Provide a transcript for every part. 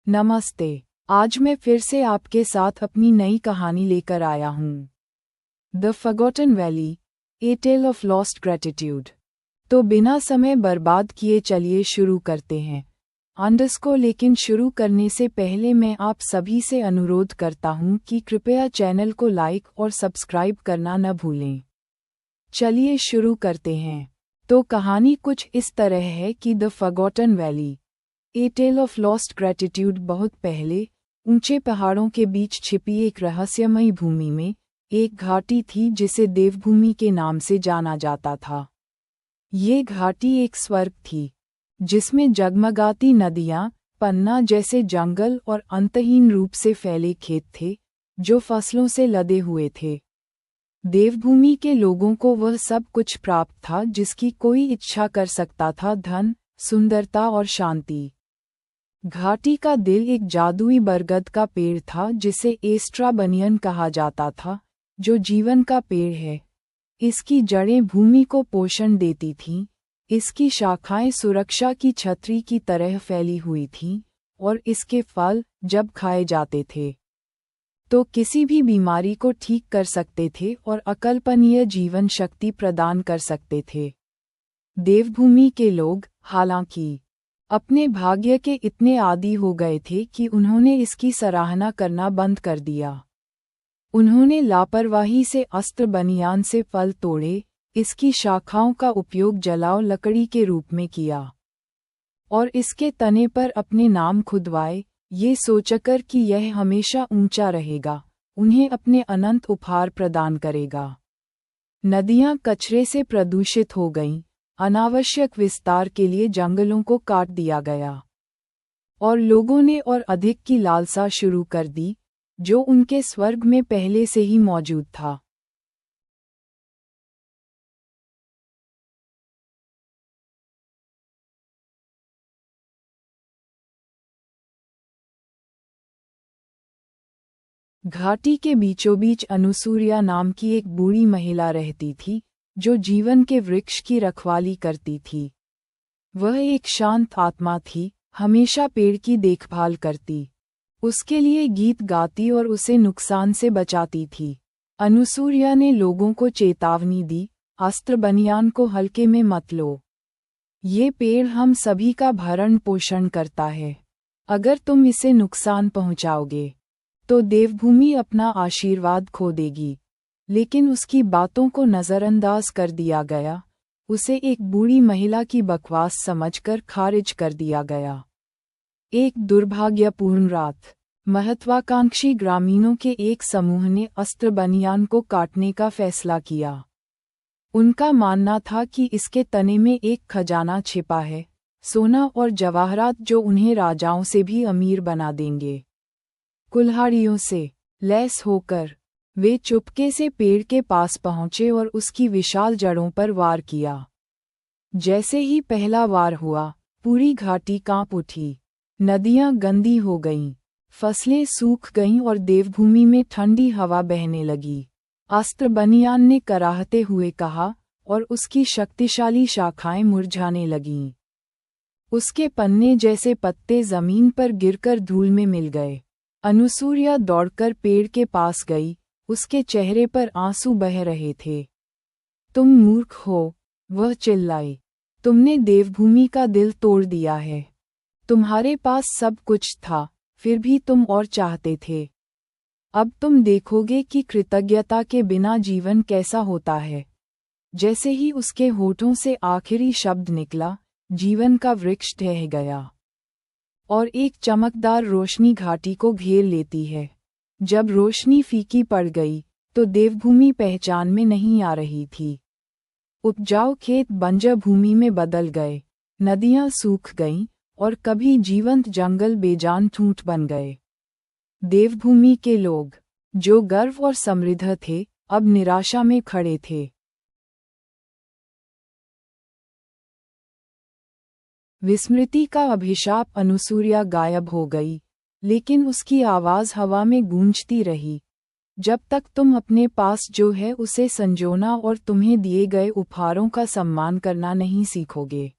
नमस्ते। आज मैं फिर से आपके साथ अपनी नई कहानी लेकर आया हूँ। The forgotten valley, a tale of lost gratitude. तो बिना समय बर्बाद किए चलिए शुरू करते हैं। लेकिन शुरू करने से पहले मैं आप सभी से अनुरोध करता हूँ कि कृपया चैनल को लाइक और सब्सक्राइब करना न भूलें। चलिए शुरू करते हैं। तो कहानी कुछ इस तरह है कि the forgotten valley, a tale of lost gratitude. बहुत पहले ऊंचे पहाड़ों के बीच छिपी एक रहस्यमयी भूमि में एक घाटी थी जिसे देवभूमि के नाम से जाना जाता था। ये घाटी एक स्वर्ग थी जिसमें जगमगाती नदियाँ, पन्ना जैसे जंगल और अंतहीन रूप से फैले खेत थे जो फसलों से लदे हुए थे। देवभूमि के लोगों को वह सब कुछ प्राप्त था जिसकी कोई इच्छा कर सकता था, धन, सुंदरता और शांति। घाटी का दिल एक जादुई बरगद का पेड़ था जिसे एस्ट्रा बनियन कहा जाता था, जो जीवन का पेड़ है। इसकी जड़ें भूमि को पोषण देती थीं, इसकी शाखाएं सुरक्षा की छतरी की तरह फैली हुई थीं, और इसके फल जब खाए जाते थे तो किसी भी बीमारी को ठीक कर सकते थे और अकल्पनीय जीवन शक्ति प्रदान कर सकते थे। देवभूमि के लोग, हालांकि, अपने भाग्य के इतने आदी हो गए थे कि उन्होंने इसकी सराहना करना बंद कर दिया। उन्होंने लापरवाही से अस्त्र बनियान से फल तोड़े, इसकी शाखाओं का उपयोग जलाओ लकड़ी के रूप में किया और इसके तने पर अपने नाम खुदवाए, ये सोचकर कि यह हमेशा ऊंचा रहेगा, उन्हें अपने अनंत उपहार प्रदान करेगा। नदियां कचरे से प्रदूषित हो गईं, अनावश्यक विस्तार के लिए जंगलों को काट दिया गया और लोगों ने और अधिक की लालसा शुरू कर दी, जो उनके स्वर्ग में पहले से ही मौजूद था। घाटी के बीचों बीच अनुसूया नाम की एक बूढ़ी महिला रहती थी, जो जीवन के वृक्ष की रखवाली करती थी। वह एक शांत आत्मा थी, हमेशा पेड़ की देखभाल करती, उसके लिए गीत गाती और उसे नुकसान से बचाती थी। अनुसूया ने लोगों को चेतावनी दी, अस्त्र बनियान को हल्के में मत लो। ये पेड़ हम सभी का भरण पोषण करता है। अगर तुम इसे नुकसान पहुंचाओगे तो देवभूमि अपना आशीर्वाद खो देगी। लेकिन उसकी बातों को नज़रअंदाज कर दिया गया, उसे एक बूढ़ी महिला की बकवास समझकर खारिज कर दिया गया। एक दुर्भाग्यपूर्ण रात, महत्वाकांक्षी ग्रामीणों के एक समूह ने अस्त्र बनियान को काटने का फैसला किया। उनका मानना था कि इसके तने में एक खजाना छिपा है, सोना और जवाहरात जो उन्हें राजाओं से भी अमीर बना देंगे। कुल्हाड़ियों से लैस होकर वे चुपके से पेड़ के पास पहुंचे और उसकी विशाल जड़ों पर वार किया। जैसे ही पहला वार हुआ, पूरी घाटी कांप उठी। नदियां गंदी हो गईं, फसलें सूख गईं और देवभूमि में ठंडी हवा बहने लगी। अस्त्र बनियान ने कराहते हुए कहा, और उसकी शक्तिशाली शाखाएं मुरझाने लगीं। उसके पन्ने जैसे पत्ते जमीन पर गिरकर धूल में मिल गए। अनुसूया दौड़कर पेड़ के पास गई, उसके चेहरे पर आंसू बह रहे थे। तुम मूर्ख हो, वह चिल्लाई। तुमने देवभूमि का दिल तोड़ दिया है। तुम्हारे पास सब कुछ था, फिर भी तुम और चाहते थे। अब तुम देखोगे कि कृतज्ञता के बिना जीवन कैसा होता है। जैसे ही उसके होठों से आखिरी शब्द निकला, जीवन का वृक्ष ढह गया और एक चमकदार रोशनी घाटी को घेर लेती है। जब रोशनी फीकी पड़ गई तो देवभूमि पहचान में नहीं आ रही थी। उपजाऊ खेत बंजर भूमि में बदल गए, नदियां सूख गईं और कभी जीवंत जंगल बेजान ठूंठ बन गए। देवभूमि के लोग, जो गर्व और समृद्ध थे, अब निराशा में खड़े थे। विस्मृति का अभिशाप। अनुसूया गायब हो गई, लेकिन उसकी आवाज़ हवा में गूंजती रही। जब तक तुम अपने पास जो है उसे संजोना और तुम्हें दिए गए उपहारों का सम्मान करना नहीं सीखोगे,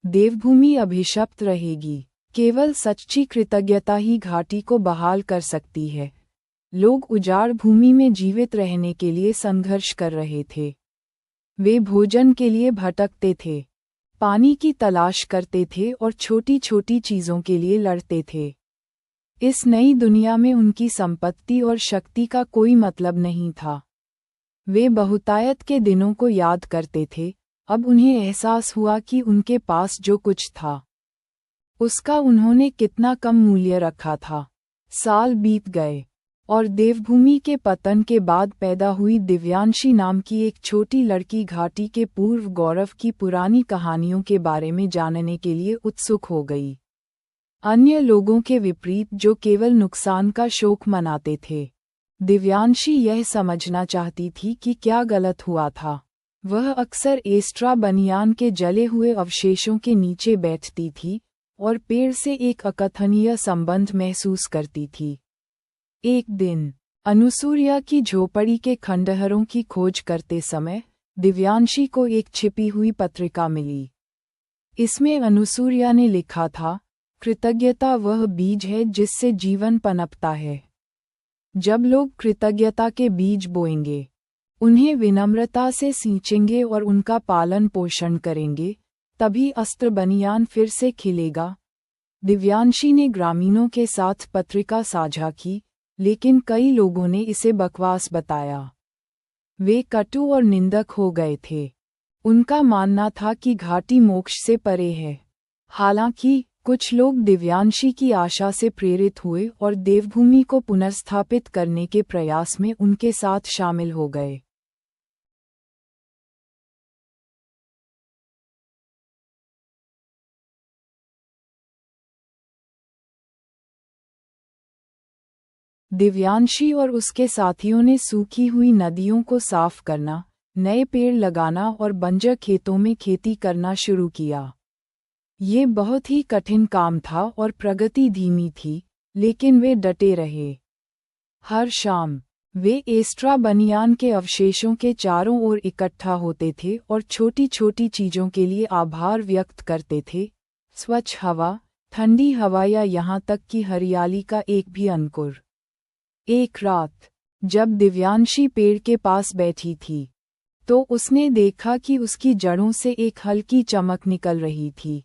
देवभूमि अभिशप्त रहेगी। केवल सच्ची कृतज्ञता ही घाटी को बहाल कर सकती है। लोग उजाड़ भूमि में जीवित रहने के लिए संघर्ष कर रहे थे। वे भोजन के लिए भटकते थे, पानी की तलाश करते थे और छोटी छोटी चीजों के लिए लड़ते थे। इस नई दुनिया में उनकी संपत्ति और शक्ति का कोई मतलब नहीं था। वे बहुतायत के दिनों को याद करते थे। अब उन्हें एहसास हुआ कि उनके पास जो कुछ था उसका उन्होंने कितना कम मूल्य रखा था। साल बीत गए और देवभूमि के पतन के बाद पैदा हुई दिव्यांशी नाम की एक छोटी लड़की घाटी के पूर्व गौरव की पुरानी कहानियों के बारे में जानने के लिए उत्सुक हो गई। अन्य लोगों के विपरीत जो केवल नुकसान का शोक मनाते थे, दिव्यांशी यह समझना चाहती थी कि क्या गलत हुआ था। वह अक्सर एस्ट्रा बनियान के जले हुए अवशेषों के नीचे बैठती थी और पेड़ से एक अकथनीय संबंध महसूस करती थी। एक दिन अनुसूया की झोपड़ी के खंडहरों की खोज करते समय दिव्यांशी को एक छिपी हुई पत्रिका मिली। इसमें अनुसूया ने लिखा था, कृतज्ञता वह बीज है जिससे जीवन पनपता है। जब लोग कृतज्ञता के बीज बोएंगे, उन्हें विनम्रता से सींचेंगे और उनका पालन पोषण करेंगे, तभी अस्त्र बनियान फिर से खिलेगा। दिव्यांशी ने ग्रामीणों के साथ पत्रिका साझा की, लेकिन कई लोगों ने इसे बकवास बताया। वे कटु और निंदक हो गए थे। उनका मानना था कि घाटी मोक्ष से परे है। हालांकि कुछ लोग दिव्यांशी की आशा से प्रेरित हुए और देवभूमि को पुनर्स्थापित करने के प्रयास में उनके साथ शामिल हो गए। दिव्यांशी और उसके साथियों ने सूखी हुई नदियों को साफ करना, नए पेड़ लगाना और बंजर खेतों में खेती करना शुरू किया। ये बहुत ही कठिन काम था और प्रगति धीमी थी, लेकिन वे डटे रहे। हर शाम वे एस्ट्रा बनियान के अवशेषों के चारों ओर इकट्ठा होते थे और छोटी छोटी चीजों के लिए आभार व्यक्त करते थे, स्वच्छ हवा, ठंडी हवा या यहाँ तक कि हरियाली का एक भी अंकुर। एक रात जब दिव्यांशी पेड़ के पास बैठी थी, तो उसने देखा कि उसकी जड़ों से एक हल्की चमक निकल रही थी।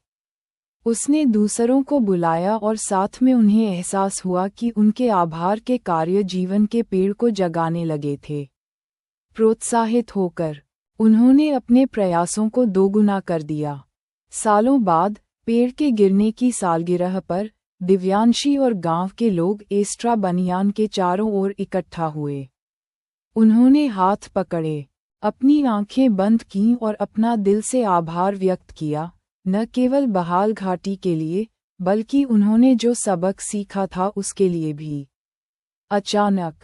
उसने दूसरों को बुलाया और साथ में उन्हें एहसास हुआ कि उनके आभार के कार्य जीवन के पेड़ को जगाने लगे थे। प्रोत्साहित होकर उन्होंने अपने प्रयासों को दोगुना कर दिया। सालों बाद पेड़ के गिरने की सालगिरह पर दिव्यांशी और गांव के लोग एस्ट्रा बनियान के चारों ओर इकट्ठा हुए। उन्होंने हाथ पकड़े, अपनी आंखें बंद कीं और अपना दिल से आभार व्यक्त किया, न केवल बहाल घाटी के लिए, बल्कि उन्होंने जो सबक सीखा था उसके लिए भी। अचानक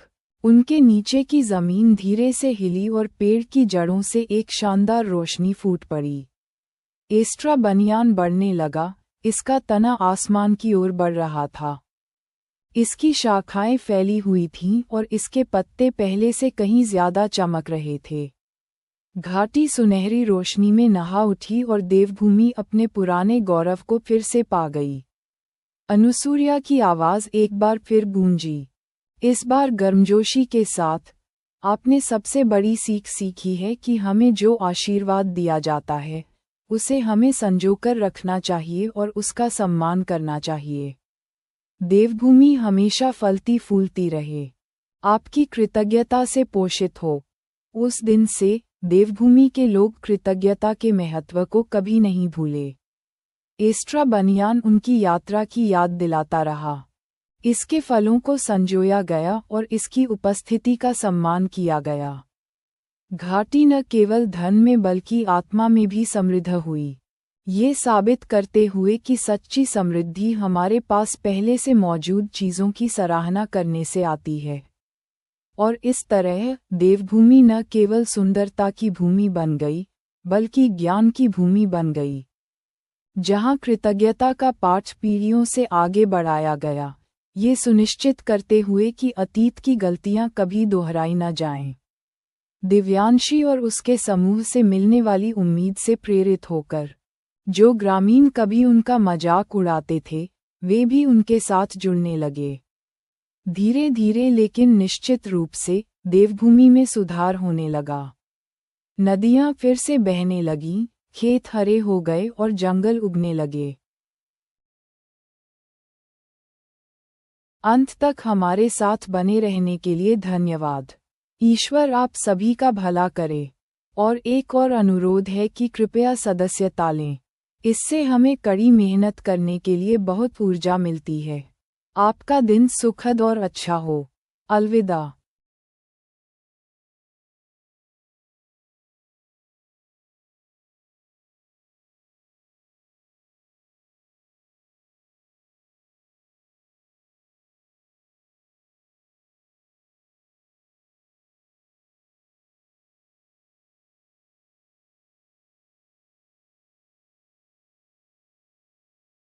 उनके नीचे की जमीन धीरे से हिली और पेड़ की जड़ों से एक शानदार रोशनी फूट पड़ी। एस्ट्रा बनियान बढ़ने लगा, इसका तना आसमान की ओर बढ़ रहा था। इसकी शाखाएं फैली हुई थीं और इसके पत्ते पहले से कहीं ज्यादा चमक रहे थे। घाटी सुनहरी रोशनी में नहा उठी और देवभूमि अपने पुराने गौरव को फिर से पा गई। अनुसूया की आवाज एक बार फिर गूंजी, इस बार गर्मजोशी के साथ, आपने सबसे बड़ी सीख सीखी है कि हमें जो आशीर्वाद दिया जाता है, उसे हमें संजोकर रखना चाहिए और उसका सम्मान करना चाहिए। देवभूमि हमेशा फलती फूलती रहे, आपकी कृतज्ञता से पोषित हो। उस दिन से देवभूमि के लोग कृतज्ञता के महत्व को कभी नहीं भूले। एस्ट्रा बनियान उनकी यात्रा की याद दिलाता रहा। इसके फलों को संजोया गया और इसकी उपस्थिति का सम्मान किया गया। घाटी न केवल धन में बल्कि आत्मा में भी समृद्ध हुई, ये साबित करते हुए कि सच्ची समृद्धि हमारे पास पहले से मौजूद चीज़ों की सराहना करने से आती है। और इस तरह देवभूमि न केवल सुंदरता की भूमि बन गई, बल्कि ज्ञान की भूमि बन गई, जहाँ कृतज्ञता का पाठ पीढ़ियों से आगे बढ़ाया गया, ये सुनिश्चित करते हुए कि अतीत की गलतियाँ कभी दोहराई न जाएं। दिव्यांशी और उसके समूह से मिलने वाली उम्मीद से प्रेरित होकर, जो ग्रामीण कभी उनका मजाक उड़ाते थे, वे भी उनके साथ जुड़ने लगे। धीरे धीरे लेकिन निश्चित रूप से देवभूमि में सुधार होने लगा। नदियां फिर से बहने लगीं, खेत हरे हो गए और जंगल उगने लगे। अंत तक हमारे साथ बने रहने के लिए धन्यवाद। ईश्वर आप सभी का भला करे। और एक और अनुरोध है कि कृपया सदस्यता लें। इससे हमें कड़ी मेहनत करने के लिए बहुत ऊर्जा मिलती है। आपका दिन सुखद और अच्छा हो। अलविदा।